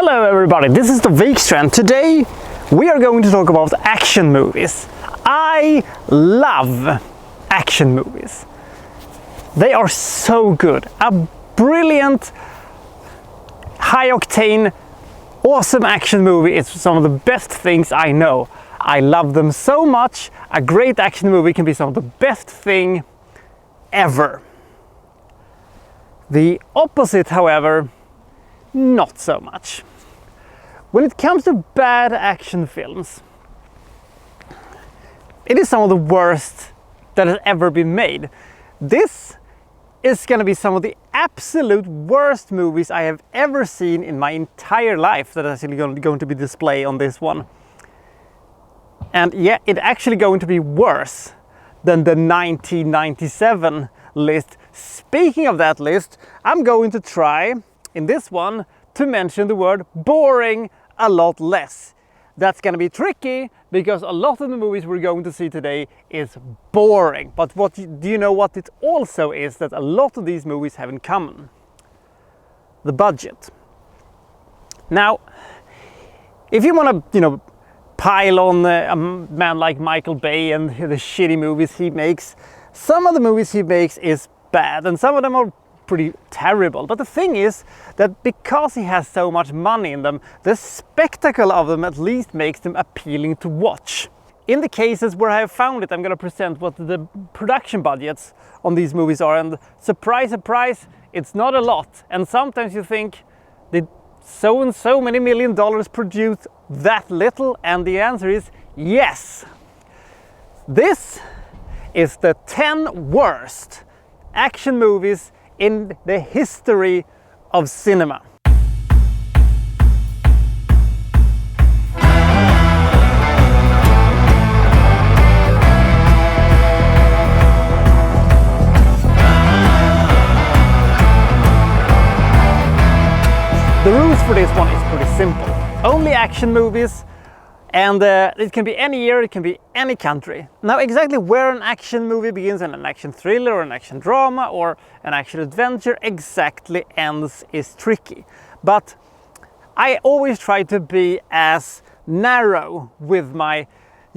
Hello everybody, this is the Wikstrand. Today we are going to talk about action movies. I love action movies. They are so good. A brilliant, high-octane, awesome action movie is some of the best things I know. I love them so much. A great action movie can be some of the best thing ever. The opposite, however, not so much. When it comes to bad action films, it is some of the worst that has ever been made. This is going to be some of the absolute worst movies I have ever seen in my entire life that is actually going to be displayed on this one. And yeah, it's actually going to be worse than the 1997 list. Speaking of that list, I'm going to try in this one to mention the word boring a lot less. That's going to be tricky because a lot of the movies we're going to see today is boring. But do you know what it also is that a lot of these movies have in common? The budget. Now, if you want to, pile on a man like Michael Bay and the shitty movies he makes, some of the movies he makes is bad and some of them are pretty terrible. But the thing is that because he has so much money in them, the spectacle of them at least makes them appealing to watch. In the cases where I have found it, I'm going to present what the production budgets on these movies are, and surprise, surprise, it's not a lot. And sometimes you think, did so and so many $1 million produce that little? And the answer is yes. This is the 10 worst action movies in the history of cinema. The rules for this one is pretty simple. Only action movies, and it can be any year, it can be any country. Now exactly where an action movie begins and an action thriller or an action drama or an action adventure exactly ends is tricky. But I always try to be as narrow with my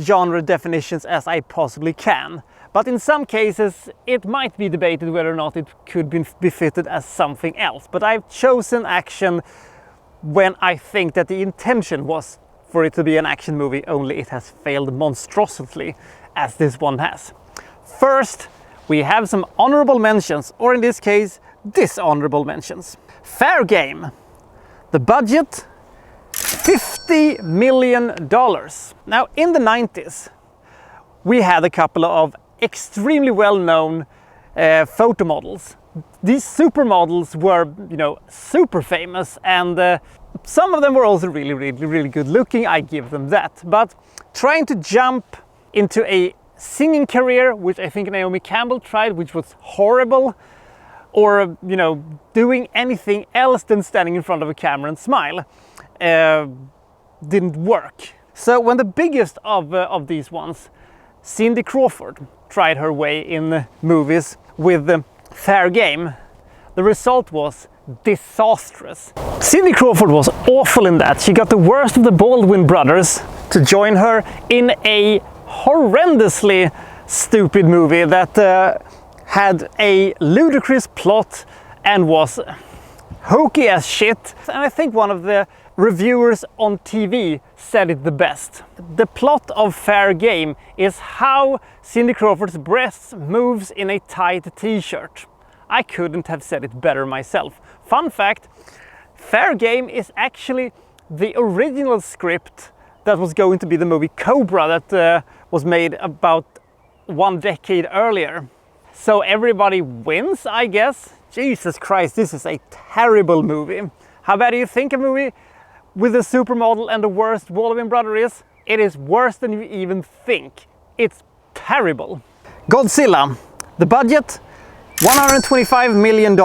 genre definitions as I possibly can. But in some cases it might be debated whether or not it could be fitted as something else. But I've chosen action when I think that the intention was for it to be an action movie, only it has failed monstrosely as this one has. First, we have some honorable mentions, or in this case, dishonorable mentions. Fair Game. The budget, $50 million. Now, in the 90s, we had a couple of extremely well-known photo models. These supermodels were, super famous, and some of them were also really good looking, I give them that. But trying to jump into a singing career, which I think Naomi Campbell tried, which was horrible, or, doing anything else than standing in front of a camera and smile, didn't work. So when the biggest of these ones, Cindy Crawford, tried her way in movies with Fair Game, the result was disastrous. Cindy Crawford was awful in that. She got the worst of the Baldwin brothers to join her in a horrendously stupid movie that had a ludicrous plot and was hokey as shit. And I think one of the reviewers on TV said it the best. The plot of Fair Game is how Cindy Crawford's breasts moves in a tight t-shirt. I couldn't have said it better myself. Fun fact, Fair Game is actually the original script that was going to be the movie Cobra that was made about 1 decade earlier. So everybody wins, I guess. Jesus Christ, this is a terrible movie. How bad do you think a movie with a supermodel and the worst Baldwin brother is? It is worse than you even think. It's terrible. Godzilla. The budget, $125 million.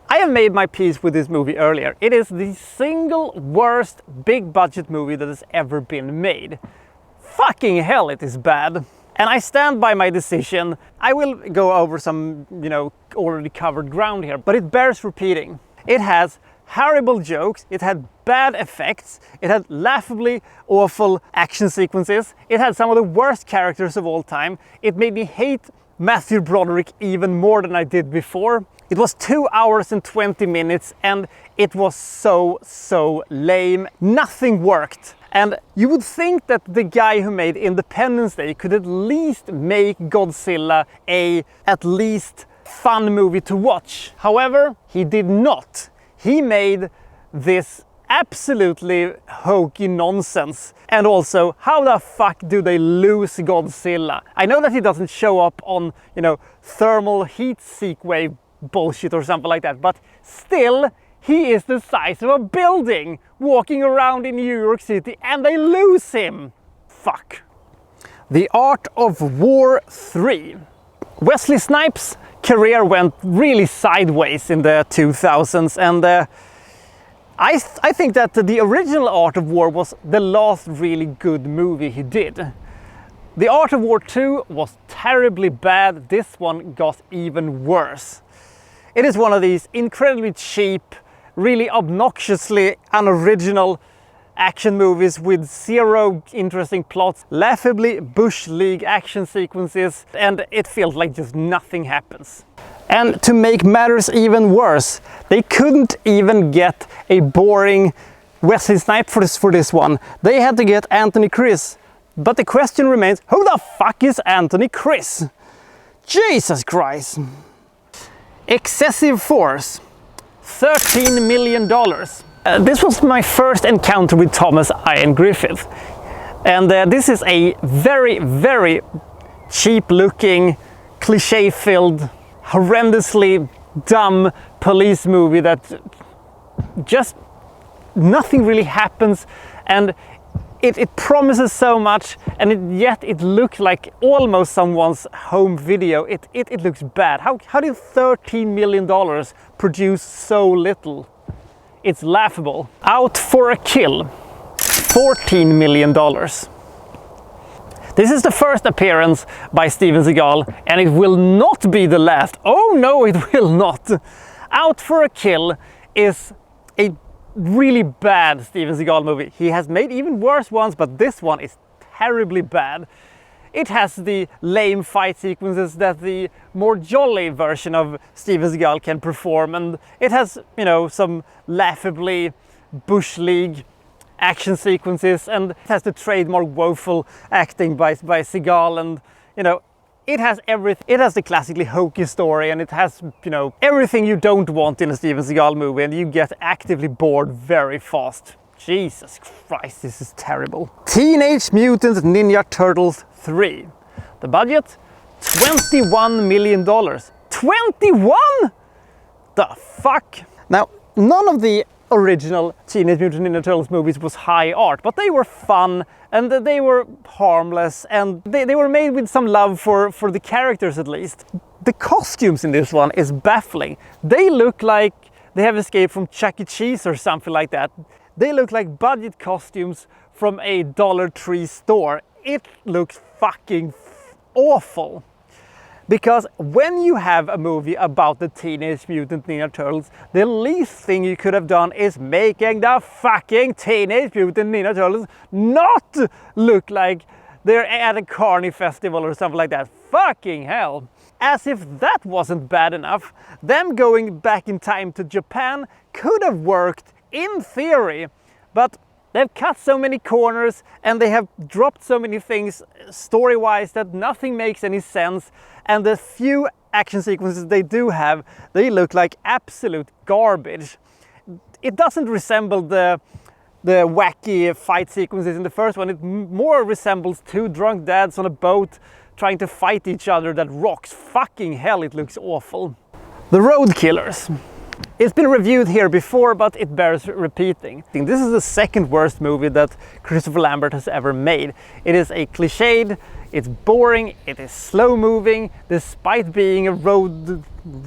I have made my peace with this movie earlier. It is the single worst big budget movie that has ever been made. Fucking hell, it is bad. And I stand by my decision. I will go over some, already covered ground here, but it bears repeating. It has horrible jokes, it had bad effects, it had laughably awful action sequences, it had some of the worst characters of all time. It made me hate Matthew Broderick even more than I did before. It was 2 hours and 20 minutes and it was so lame. Nothing worked. And you would think that the guy who made Independence Day could at least make Godzilla at least fun movie to watch. However, he did not. He made this absolutely hokey nonsense. And also, how the fuck do they lose Godzilla? I know that he doesn't show up on, you know, thermal heat seek wave bullshit or something like that, but still, he is the size of a building walking around in New York City and they lose him. Fuck. The Art of War 3. Wesley Snipes' career went really sideways in the 2000s, and I think that the original Art of War was the last really good movie he did. The Art of War 2 was terribly bad. This one got even worse. It is one of these incredibly cheap, really obnoxiously unoriginal action movies with zero interesting plots, laughably bush league action sequences, and it feels like just nothing happens. And to make matters even worse, they couldn't even get a boring Wesley Snipes for this one. They had to get Anthony Criss. But the question remains, who the fuck is Anthony Criss? Jesus Christ. Excessive Force. $13 million. This was my first encounter with Thomas Ian Griffith. And this is a very cheap looking, cliche-filled, horrendously dumb police movie that just nothing really happens, and it promises so much, and yet it looks like almost someone's home video. It looks bad. How did $13 million produce so little? It's laughable. Out for a Kill. $14 million. This is the first appearance by Steven Seagal, and it will not be the last. Oh no, it will not. Out for a Kill is a really bad Steven Seagal movie. He has made even worse ones, but this one is terribly bad. It has the lame fight sequences that the more jolly version of Steven Seagal can perform, and it has, you know, some laughably bush league action sequences, and it has the trademark woeful acting by Seagal, and, you know, it has everything. It has the classically hokey story, and it has, you know, everything you don't want in a Steven Seagal movie, and you get actively bored very fast. Jesus Christ, this is terrible. Teenage Mutant Ninja Turtles 3. The budget? $21 million. 21? The fuck? Now, none of the original Teenage Mutant Ninja Turtles movies was high art, but they were fun and they were harmless, and they were made with some love for the characters at least. The costumes in this one is baffling. They look like they have escaped from Chuck E. Cheese or something like that. They look like budget costumes from a Dollar Tree store. It looks fucking awful. Because when you have a movie about the Teenage Mutant Ninja Turtles, the least thing you could have done is making the fucking Teenage Mutant Ninja Turtles not look like they're at a carny festival or something like that. Fucking hell. As if that wasn't bad enough, them going back in time to Japan could have worked in theory, but they've cut so many corners and they have dropped so many things story-wise that nothing makes any sense, and the few action sequences they do have, they look like absolute garbage. It doesn't resemble the wacky fight sequences in the first one. It more resembles two drunk dads on a boat trying to fight each other that rocks. Fucking hell, it looks awful. The Road Killers. It's been reviewed here before, but it bears repeating. This is the second worst movie that Christopher Lambert has ever made. It is a cliched, it's boring, it is slow moving, despite being a road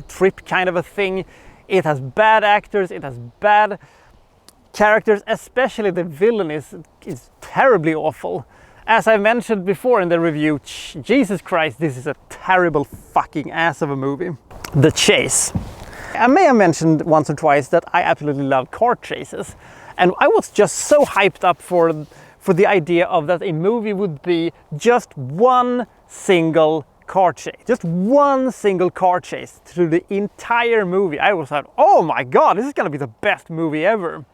trip kind of a thing. It has bad actors, it has bad characters, especially the villain is terribly awful. As I mentioned before in the review, Jesus Christ, this is a terrible fucking ass of a movie. The Chase. I may have mentioned once or twice that I absolutely love car chases. And I was just so hyped up for the idea of that a movie would be just one single car chase. Just one single car chase through the entire movie. I was like, oh my god, this is gonna be the best movie ever.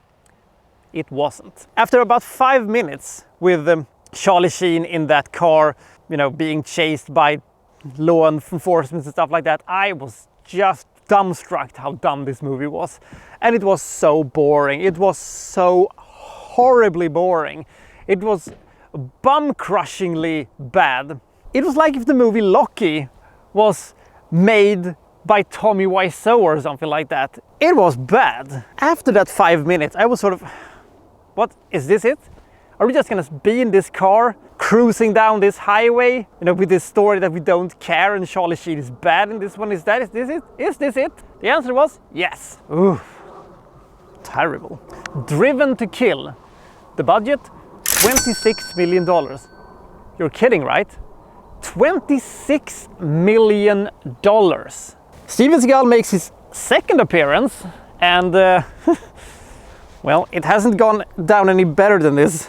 It wasn't. After about 5 minutes with Charlie Sheen in that car, you know, being chased by law enforcement and stuff like that, I was just dumbstruck how dumb this movie was. And it was so boring. It was so horribly boring. It was bum-crushingly bad. It was like if the movie Loki was made by Tommy Wiseau or something like that. It was bad. After that 5 minutes, I was sort of, what, is this it? Are we just gonna be in this car, cruising down this highway, you know, with this story that we don't care and Charlie Sheen is bad in this one? Is this it? Is this it? The answer was yes. Ooh, terrible. Driven to Kill. The budget, $26 million. You're kidding, right? $26 million. Steven Seagal makes his second appearance and well, it hasn't gone down any better than this.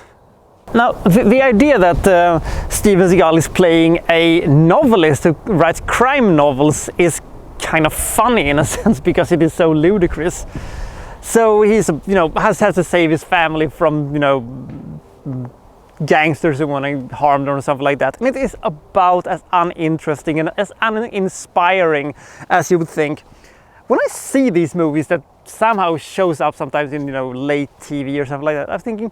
Now, the idea that Steven Seagal is playing a novelist who writes crime novels is kind of funny in a sense because it is so ludicrous. So he's, you know, has to save his family from, you know, gangsters who want to harm them or something like that. And it is about as uninteresting and as uninspiring as you would think. When I see these movies that somehow shows up sometimes in, you know, late TV or something like that, I'm thinking,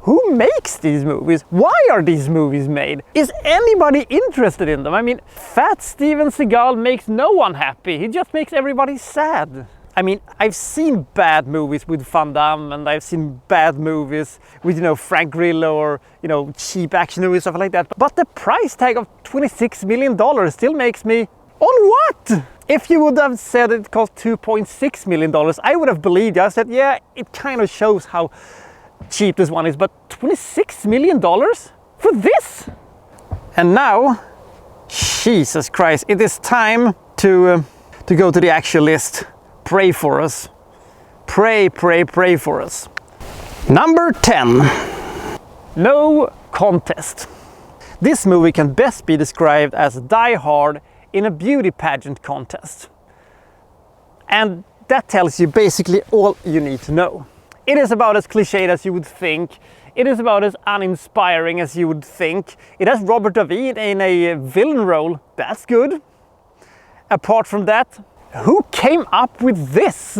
who makes these movies? Why are these movies made? Is anybody interested in them? I mean, fat Steven Seagal makes no one happy. He just makes everybody sad. I mean, I've seen bad movies with Van Damme and I've seen bad movies with, you know, Frank Grillo or, you know, cheap action movies, stuff like that. But the price tag of $26 million still makes me, on what? If you would have said it cost $2.6 million, I would have believed you. I said, yeah, it kind of shows how cheap this one is, but $26 million for this? And now, Jesus Christ, it is time to go to the actual list. Pray for us. Pray, pray, pray for us. Number 10. No contest. This movie can best be described as Die Hard in a beauty pageant contest. And that tells you basically all you need to know. It is about as cliched as you would think. It is about as uninspiring as you would think. It has Robert David in a villain role. That's good. Apart from that, who came up with this?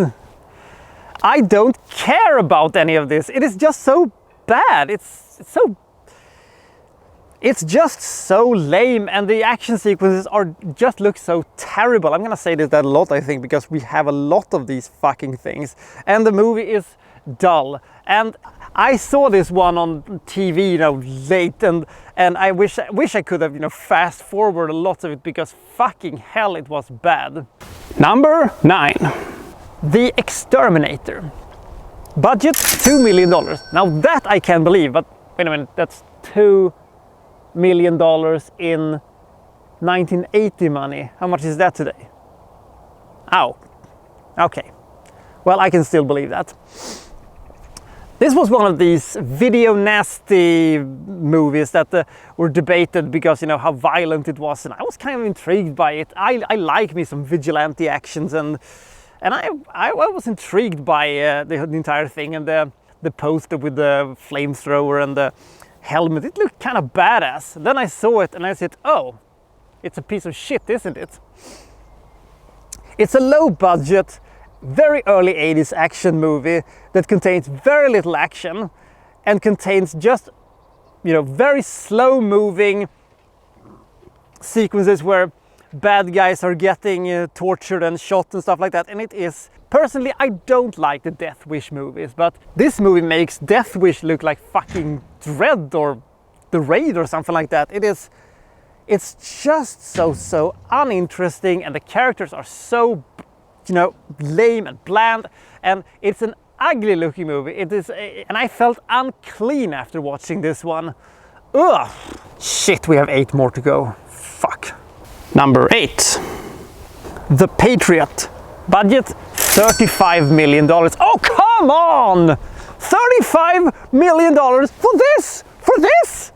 I don't care about any of this. It is just so bad. It's just so lame, and the action sequences just look so terrible. I'm gonna say that a lot, I think, because we have a lot of these fucking things, and the movie is dull. And I saw this one on TV, you know, late, and I wish I could have, you know, fast forward a lot of it because fucking hell, it was bad. Number 9, The Exterminator. Budget $2 million. Now that I can believe, but wait a minute, that's $2 million in 1980 money. How much is that today? Ow. Okay. Well, I can still believe that. This was one of these video nasty movies that were debated because, you know, how violent it was, and I was kind of intrigued by it. I like me some vigilante actions, and I was intrigued by the entire thing, and the poster with the flamethrower and the helmet. It looked kind of badass. Then I saw it and I said, oh, it's a piece of shit, isn't it? It's a low budget, very early 80s action movie that contains very little action and contains just, you know, very slow moving sequences where bad guys are getting tortured and shot and stuff like that. And it is, personally, I don't like the Death Wish movies, but this movie makes Death Wish look like fucking Dread or The Raid or something like that. It's just so uninteresting, and the characters are so, you know, lame and bland, and it's an ugly looking movie. It is, and I felt unclean after watching this one. Ugh. Shit, we have 8 more to go. Fuck. Number 8. The Patriot. Budget $35 million. Oh, come on! $35 million for this? For this?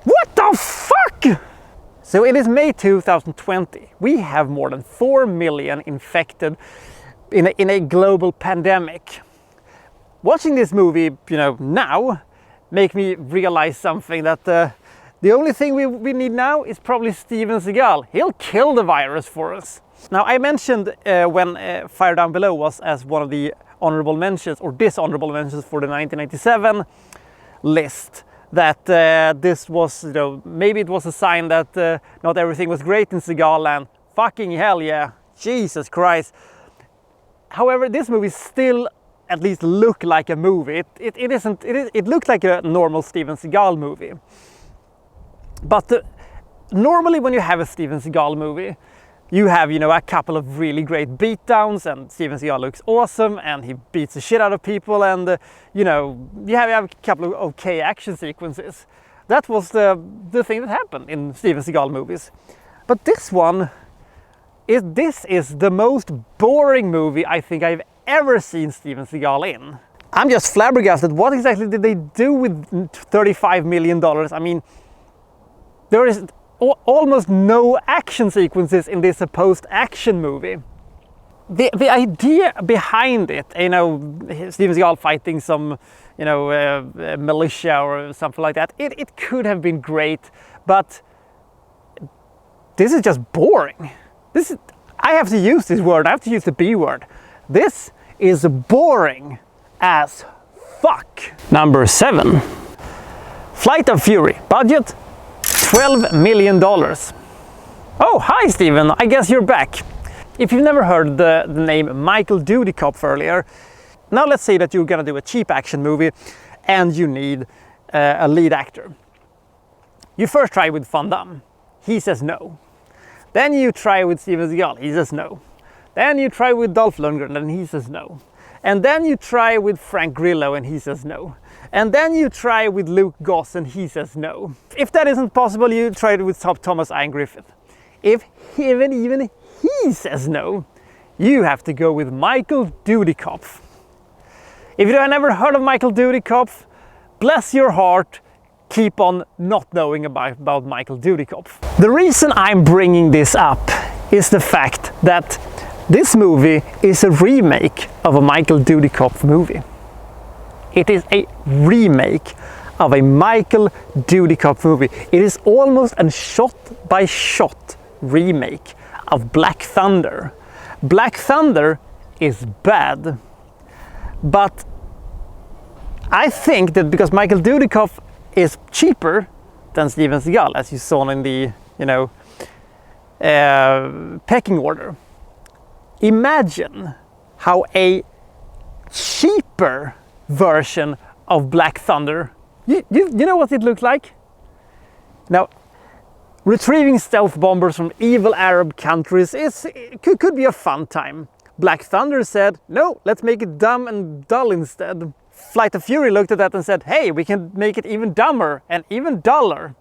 What the fuck? So it is May 2020. We have more than 4 million infected in a global pandemic. Watching this movie, now, make me realize something, that the only thing we need now is probably Steven Seagal. He'll kill the virus for us. Now, I mentioned when Fire Down Below was as one of the honorable mentions or dishonorable mentions for the 1997 list, that this was, maybe it was a sign that not everything was great in Seagal land. Fucking hell yeah, Jesus Christ. However, this movie still at least look like a movie. It looked like a normal Steven Seagal movie. But normally when you have a Steven Seagal movie, you have, a couple of really great beatdowns, and Steven Seagal looks awesome, and he beats the shit out of people, and you have a couple of okay action sequences. That was the thing that happened in Steven Seagal movies. But this is the most boring movie I think I've ever seen Steven Seagal in. I'm just flabbergasted. What exactly did they do with $35 million? I mean, there is almost no action sequences in this supposed action movie. The idea behind it, Steven Seagal fighting some, militia or something like that, it could have been great, but this is just boring. I have to use this word, I have to use the B word. This is boring as fuck. Number 7. Flight of Fury. Budget $12 million. Oh, hi Steven, I guess you're back. If you've never heard the name Michael Dudikoff earlier, now let's say that you're gonna do a cheap action movie and you need a lead actor. You first try with Van Damme. He says no. Then you try with Steven Seagal. He says no. Then you try with Dolph Lundgren and he says no. And then you try with Frank Grillo and he says no. And then you try with Luke Goss and he says no. If that isn't possible, you try it with Thomas Ian Griffith. If even he says no, you have to go with Michael Dudikoff. If you have never heard of Michael Dudikoff, bless your heart, keep on not knowing about Michael Dudikoff. The reason I'm bringing this up is the fact that this movie is a remake of a Michael Dudikoff movie. It is a remake of a Michael Dudikoff movie. It is almost a shot-by-shot remake of Black Thunder. Black Thunder is bad, but I think that because Michael Dudikoff is cheaper than Steven Seagal, as you saw in the pecking order. Imagine how a cheaper version of Black Thunder, you know what it looked like? Now, retrieving stealth bombers from evil Arab countries could be a fun time. Black Thunder said, no, let's make it dumb and dull instead. Flight of Fury looked at that and said, hey, we can make it even dumber and even duller.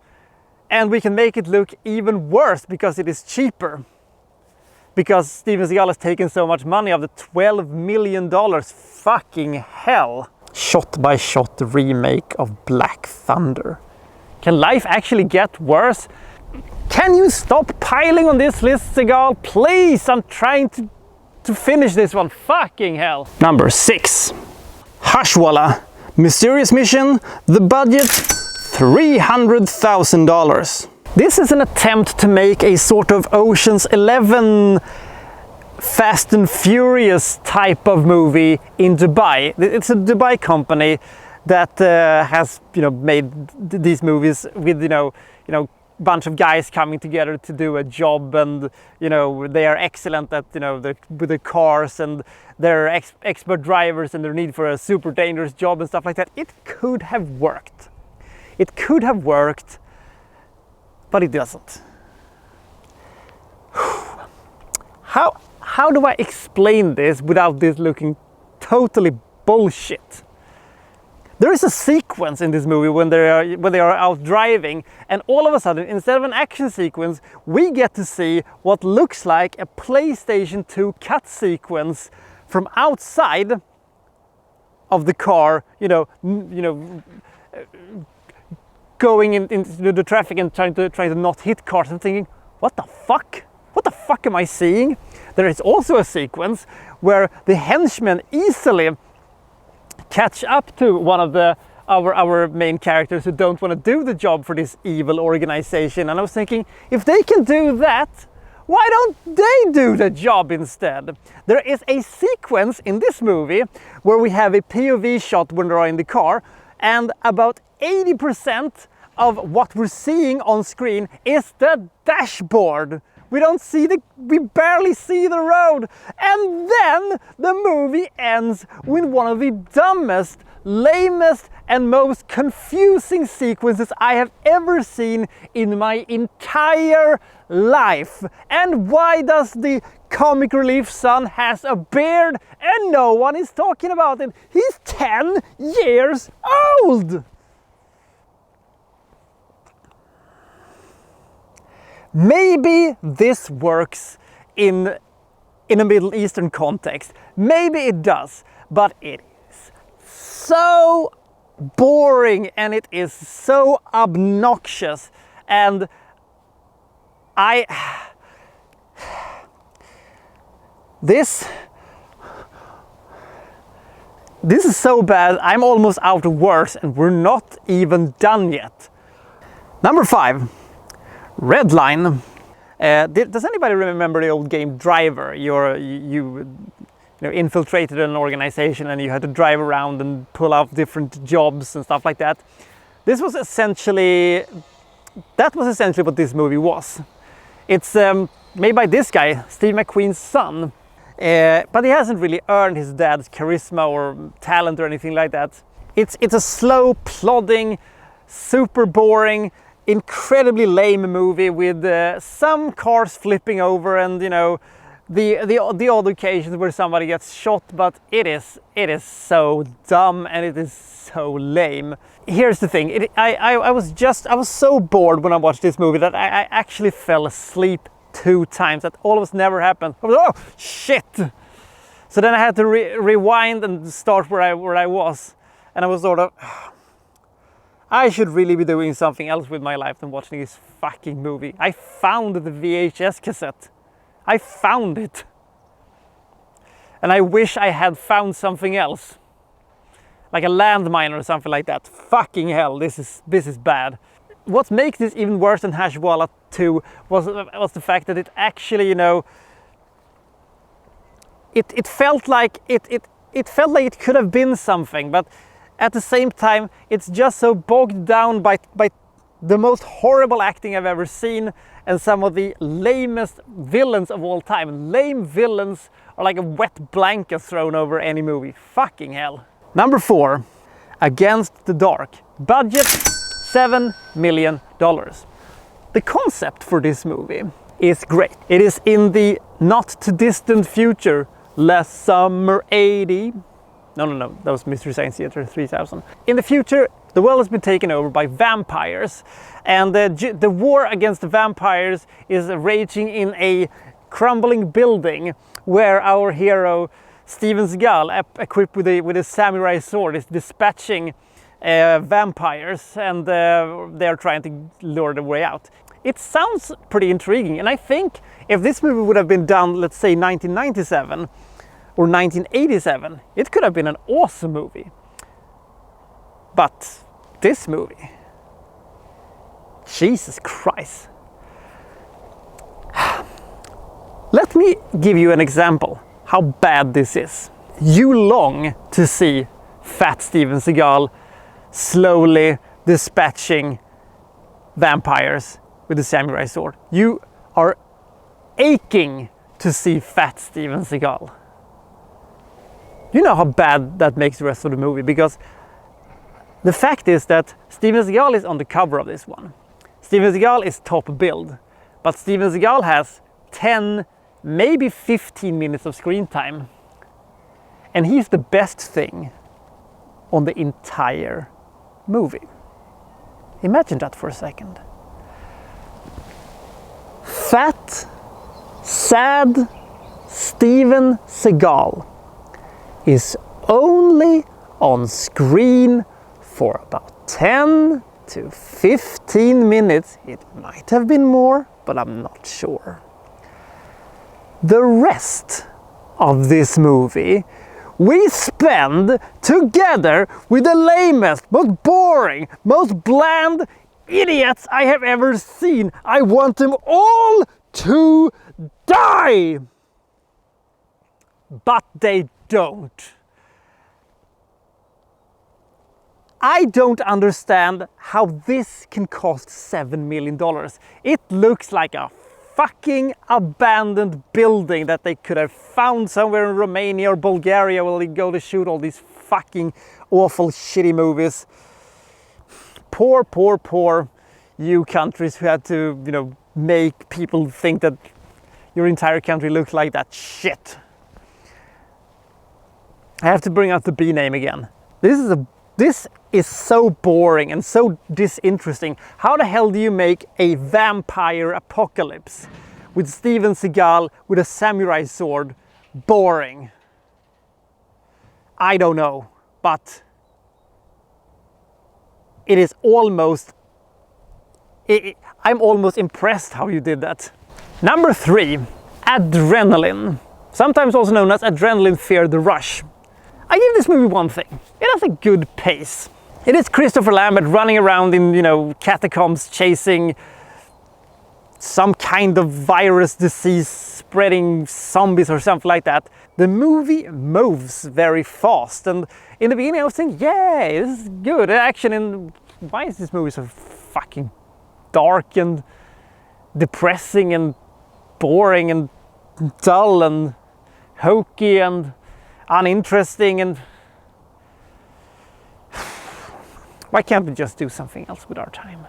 And we can make it look even worse because it is cheaper. Because Steven Seagal has taken so much money of the $12 million. Fucking hell. Shot-by-shot remake of Black Thunder. Can life actually get worse? Can you stop piling on this list, Seagal? Please, I'm trying to finish this one. Fucking hell. Number 6. Hashwalla. Mysterious mission. The budget $300,000. This is an attempt to make a sort of Ocean's 11 Fast and Furious type of movie in Dubai. It's a Dubai company that has made these movies with bunch of guys coming together to do a job, and they are excellent at with the cars, and they're expert drivers, and their need for a super dangerous job and stuff like that. It could have worked. It could have worked, but it doesn't. How do I explain this without this looking totally bullshit? There is a sequence in this movie when they are out driving, and all of a sudden, instead of an action sequence, we get to see what looks like a PlayStation 2 cut sequence from outside of the car, going into the traffic and trying to not hit cars. I'm thinking, what the fuck? What the fuck am I seeing? There is also a sequence where the henchmen easily catch up to one of our main characters who don't want to do the job for this evil organization. And I was thinking, if they can do that, why don't they do the job instead? There is a sequence in this movie where we have a POV shot when they're in the car, and about 80% of what we're seeing on screen is the dashboard. We barely see the road. And then the movie ends with one of the dumbest, lamest, and most confusing sequences I have ever seen in my entire life. And why does the comic relief son has a beard and no one is talking about it? He's 10 years old! Maybe this works in a Middle Eastern context. Maybe it does, but it is so boring and it is so obnoxious. And this is so bad, I'm almost out of words and we're not even done yet. Number 5. Redline. Does anybody remember the old game Driver? You infiltrated an organization and you had to drive around and pull out different jobs and stuff like that. That was essentially what this movie was. It's made by this guy, Steve McQueen's son, but he hasn't really earned his dad's charisma or talent or anything like that. It's a slow, plodding, super boring, incredibly lame movie with some cars flipping over and the odd occasions where somebody gets shot, but it is so dumb and it is so lame. Here's the thing, I was so bored when I watched this movie that I actually fell asleep 2 times. That almost never happened. I was, oh shit! So then I had to rewind and start where I was, and I was sort of, I should really be doing something else with my life than watching this fucking movie. I found the VHS cassette. I found it. And I wish I had found something else. Like a landmine or something like that. Fucking hell, this is bad. What makes this even worse than Hashwalla 2 was the fact that it actually, it felt like it could have been something, but at the same time, it's just so bogged down by the most horrible acting I've ever seen and some of the lamest villains of all time. Lame villains are like a wet blanket thrown over any movie. Fucking hell. Number 4, Against the Dark. Budget $7 million. The concept for this movie is great. It is in the not too distant future, last summer 80. No, that was Mystery Science Theater 3000. In the future, the world has been taken over by vampires, and the war against the vampires is raging in a crumbling building where our hero Steven Seagal, equipped with a samurai sword, is dispatching vampires, and they're trying to lure the way out. It sounds pretty intriguing, and I think if this movie would have been done, let's say 1997 or 1987, it could have been an awesome movie. But this movie, Jesus Christ. Let me give you an example how bad this is. You long to see fat Steven Seagal slowly dispatching vampires with a samurai sword. You are aching to see fat Steven Seagal. You know how bad that makes the rest of the movie, because the fact is that Steven Seagal is on the cover of this one. Steven Seagal is top billed, but Steven Seagal has 10, maybe 15 minutes of screen time. And he's the best thing on the entire movie. Imagine that for a second. Fat, sad Steven Seagal is only on screen for about 10 to 15 minutes. It might have been more, but I'm not sure. The rest of this movie we spend together with the lamest, most boring, most bland idiots I have ever seen. I want them all to die! But they don't. I don't understand how this can cost $7 million. It looks like a fucking abandoned building that they could have found somewhere in Romania or Bulgaria where they go to shoot all these fucking awful shitty movies. Poor, poor, poor you countries who had to, you know, make people think that your entire country looks like that shit. I have to bring out the B name again. This is so boring and so disinteresting. How the hell do you make a vampire apocalypse with Steven Seagal with a samurai sword boring? I don't know, but it is almost... I'm almost impressed how you did that. Number 3, adrenaline. Sometimes also known as adrenaline fear the rush. I give this movie one thing. It has a good pace. It is Christopher Lambert running around in, you know, catacombs chasing some kind of virus disease spreading zombies or something like that. The movie moves very fast, and in the beginning I was thinking, yeah, this is good action, and why is this movie so fucking dark and depressing and boring and dull and hokey and uninteresting, and why can't we just do something else with our time?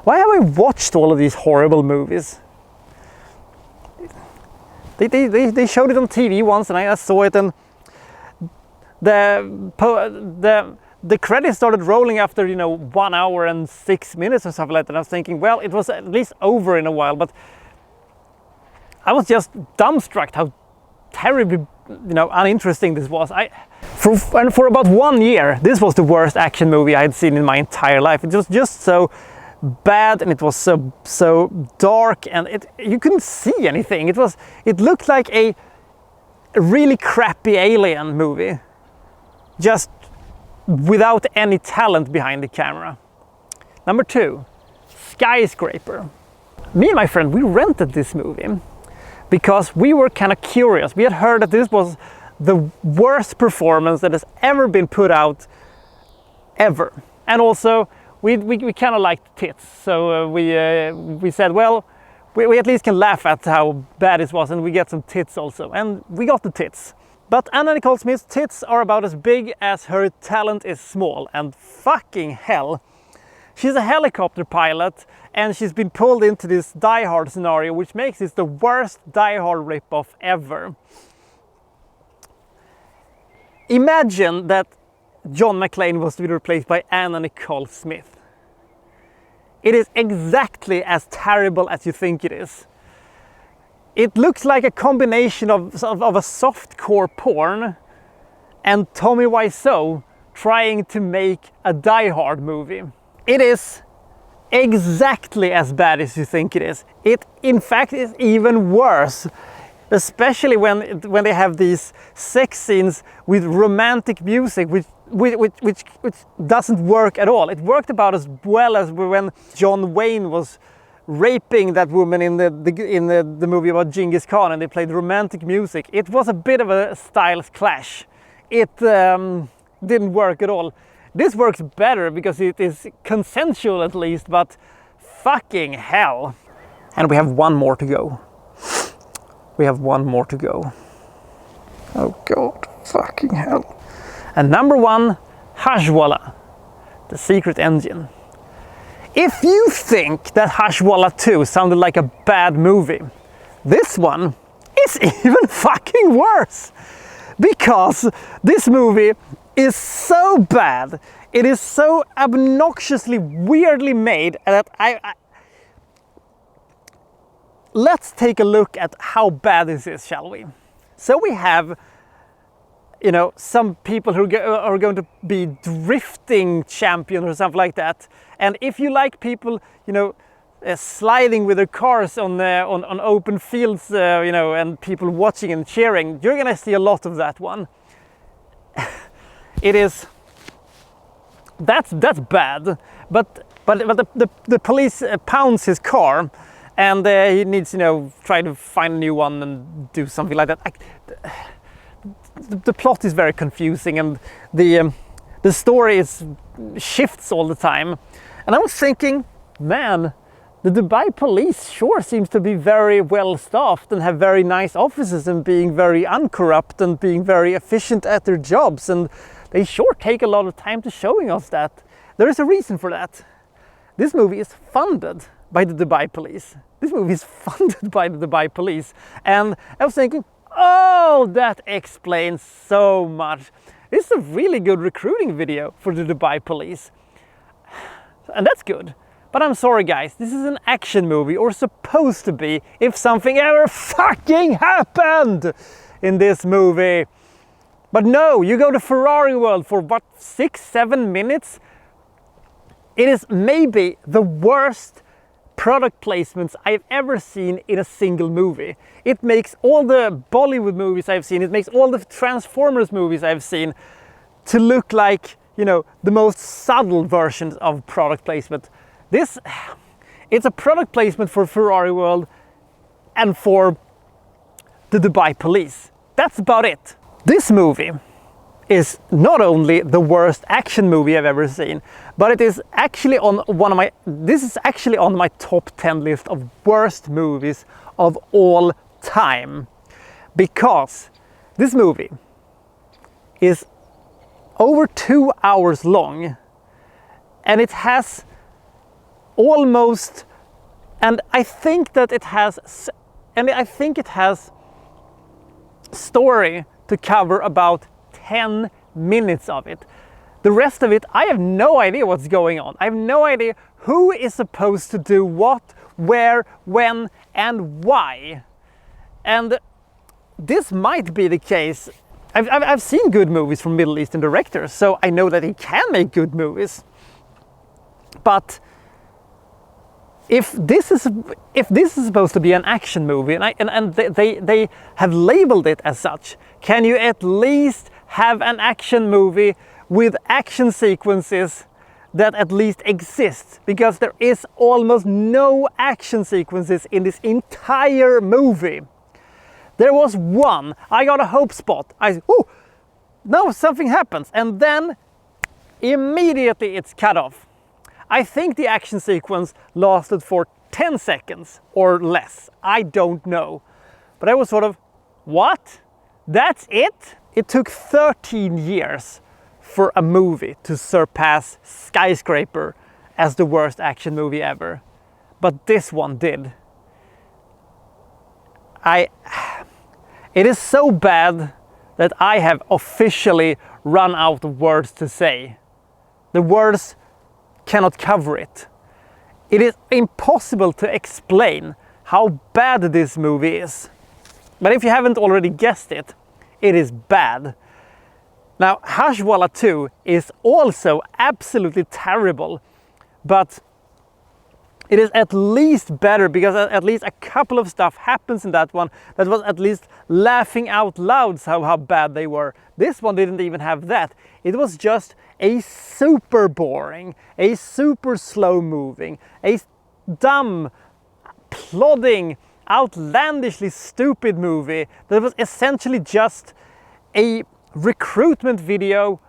Why have I watched all of these horrible movies? They showed it on TV once and I saw it, and the credits started rolling after, you know, 1 hour and 6 minutes or something like that. And I was thinking, well, it was at least over in a while, but I was just dumbstruck how terribly, you know, uninteresting this was. For about 1 year, this was the worst action movie I had seen in my entire life. It was just so bad, and it was so dark, and you couldn't see anything. It looked like a really crappy Alien movie, just without any talent behind the camera. Number 2, Skyscraper. Me and my friend, we rented this movie because we were kind of curious. We had heard that this was the worst performance that has ever been put out ever, and also we kind of liked tits, so we said, well, we at least can laugh at how bad it was, and we get some tits also, and we got the tits. But Anna Nicole Smith's tits are about as big as her talent is small, and fucking hell, she's a helicopter pilot, and she's been pulled into this Die Hard scenario, which makes this the worst Die Hard ripoff ever. Imagine that John McClane was to be replaced by Anna Nicole Smith. It is exactly as terrible as you think it is. It looks like a combination of a softcore porn and Tommy Wiseau trying to make a Die Hard movie. It is exactly as bad as you think it is. It, in fact, is even worse. Especially when they have these sex scenes with romantic music, which doesn't work at all. It worked about as well as when John Wayne was raping that woman in the movie about Genghis Khan, and they played romantic music. It was a bit of a styles clash. It didn't work at all. This works better because it is consensual at least, but fucking hell. And we have one more to go. We have one more to go. Oh God, fucking hell. And number 1, Hashwalla, The Secret Engine. If you think that Hashwalla 2 sounded like a bad movie, this one is even fucking worse. Because this movie is so bad. It is so obnoxiously weirdly made that let's take a look at how bad this is, shall we? So we have, you know, some people who are going to be drifting champions or something like that. And if you like people, you know, sliding with their cars on open fields, you know, and people watching and cheering, you're gonna see a lot of that one. It is, that's bad. But the police pounds his car, and he needs, you know, try to find a new one and do something like that. The plot is very confusing, and the story shifts all the time. And I was thinking, man, the Dubai police sure seems to be very well staffed and have very nice offices and being very uncorrupt and being very efficient at their jobs, and they sure take a lot of time to showing us that. There is a reason for that. This movie is funded by the Dubai police. This movie is funded by the Dubai police. And I was thinking, oh, that explains so much. This is a really good recruiting video for the Dubai police. And that's good. But I'm sorry guys, this is an action movie, or supposed to be, if something ever fucking happened in this movie. But no, you go to Ferrari World for what, 6-7 minutes? It is maybe the worst product placements I've ever seen in a single movie. It makes all the Bollywood movies I've seen, it makes all the Transformers movies I've seen to look like, you know, the most subtle versions of product placement. It's a product placement for Ferrari World and for the Dubai police. That's about it. This movie is not only the worst action movie I've ever seen, but it is actually on this is actually on my top 10 list of worst movies of all time. Because this movie is over 2 hours long, and it has almost, and I think it has story to cover about 10 minutes of it. The rest of it, I have no idea what's going on. I have no idea who is supposed to do what, where, when, and why. And this might be the case. I've seen good movies from Middle Eastern directors, so I know that he can make good movies. But if this is supposed to be an action movie, and they have labeled it as such, can you at least have an action movie with action sequences that at least exist? Because there is almost no action sequences in this entire movie. There was one. I got a hope spot. Oh, no, something happens, and then immediately it's cut off. I think the action sequence lasted for 10 seconds or less. I don't know. But I was sort of, what? That's it? It took 13 years for a movie to surpass Skyscraper as the worst action movie ever. But this one did. It is so bad that I have officially run out of words to say. The words cannot cover it. It is impossible to explain how bad this movie is. But if you haven't already guessed it, it is bad. Now, Hashwalla 2 is also absolutely terrible, but it is at least better because at least a couple of stuff happens in that one that was at least laughing out loud how bad they were. This one didn't even have that. It was just a super boring, a super slow moving, a dumb, plodding, outlandishly stupid movie that was essentially just a recruitment video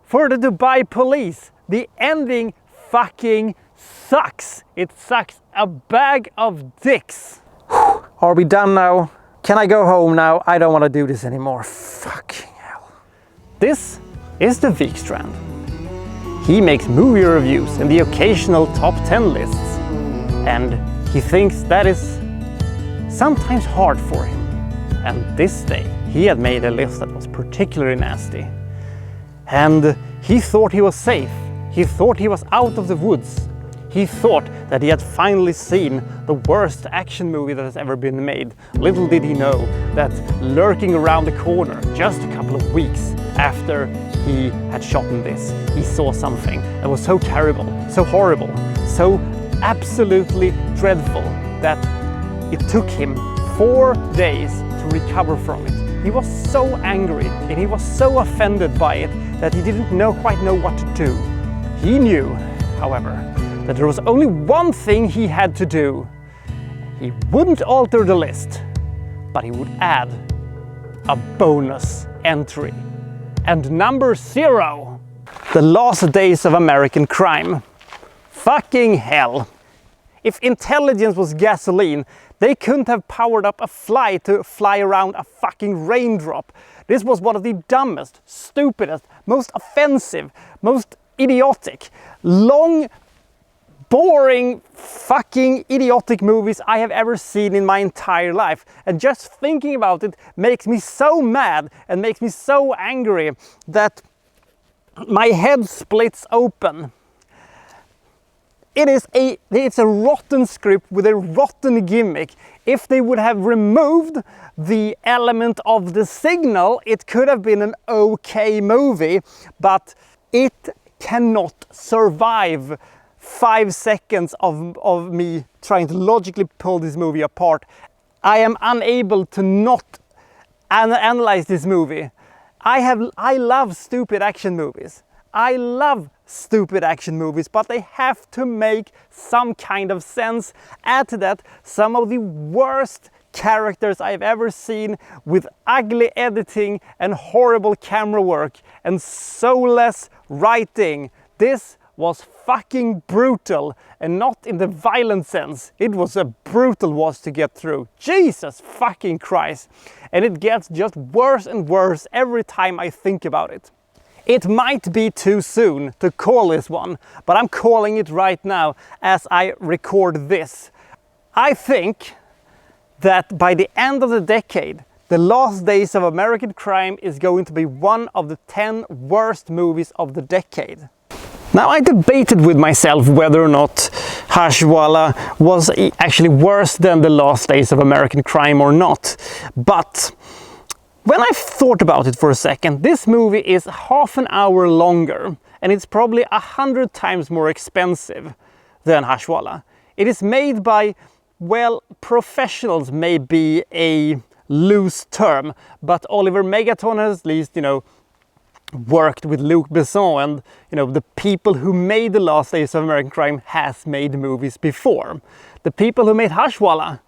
for the Dubai police. The ending fucking sucks. It sucks a bag of dicks. Are we done now? Can I go home now? I don't want to do this anymore. Fucking hell. This is the Wikstrand. He makes movie reviews and the occasional top 10 lists. And he thinks that is sometimes hard for him. And this day, he had made a list that was particularly nasty. And he thought he was safe. He thought he was out of the woods. He thought that he had finally seen the worst action movie that has ever been made. Little did he know that lurking around the corner just a couple of weeks after he had shot in this, he saw something that was so terrible, so horrible, so absolutely dreadful that it took him 4 days to recover from it. He was so angry and he was so offended by it that he didn't quite know what to do. He knew, however, that there was only one thing he had to do. He wouldn't alter the list, but he would add a bonus entry. And number 0, The Last Days of American Crime. Fucking hell. If intelligence was gasoline, they couldn't have powered up a fly to fly around a fucking raindrop. This was one of the dumbest, stupidest, most offensive, most idiotic, long, boring, fucking idiotic movies I have ever seen in my entire life. And just thinking about it makes me so mad and makes me so angry that my head splits open. It's a rotten script with a rotten gimmick. If they would have removed the element of the signal, it could have been an okay movie, but it cannot survive 5 seconds of me trying to logically pull this movie apart. I am unable to not analyze this movie. I love stupid action movies. I love stupid action movies, but they have to make some kind of sense. Add to that some of the worst characters I've ever seen, with ugly editing and horrible camera work and soulless writing. This was fucking brutal, and not in the violent sense. It was a brutal watch to get through. Jesus fucking Christ. And it gets just worse and worse every time I think about it. It might be too soon to call this one, but I'm calling it right now as I record this. I think that by the end of the decade, The Last Days of American Crime is going to be one of the 10 worst movies of the decade. Now, I debated with myself whether or not Hashwalla was actually worse than The Last Days of American Crime or not, but when I thought about it for a second, this movie is half an hour longer and it's probably 100 times more expensive than Hashwalla. It is made by, well, professionals may be a loose term, but Oliver Megaton has at least, worked with Luc Besson, and the people who made The Last Days of American Crime has made movies before. The people who made Hashwalla,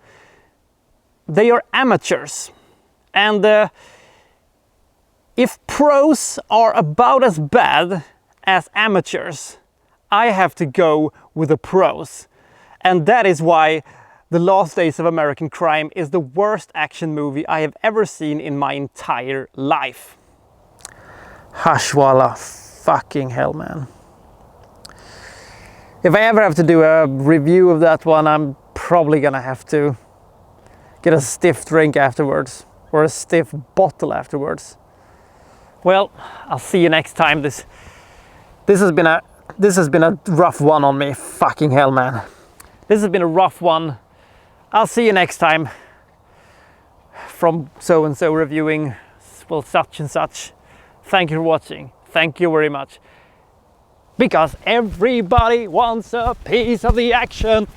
they are amateurs. And if pros are about as bad as amateurs, I have to go with the pros. And that is why The Last Days of American Crime is the worst action movie I have ever seen in my entire life. Hashwalla, fucking hell, man. If I ever have to do a review of that one, I'm probably gonna have to get a stiff drink afterwards, or a stiff bottle afterwards. Well, I'll see you next time. This has been a rough one on me. Fucking hell, man. This has been a rough one. I'll see you next time from so and so reviewing, well, such and such. Thank you for watching. Thank you very much. Because everybody wants a piece of the action.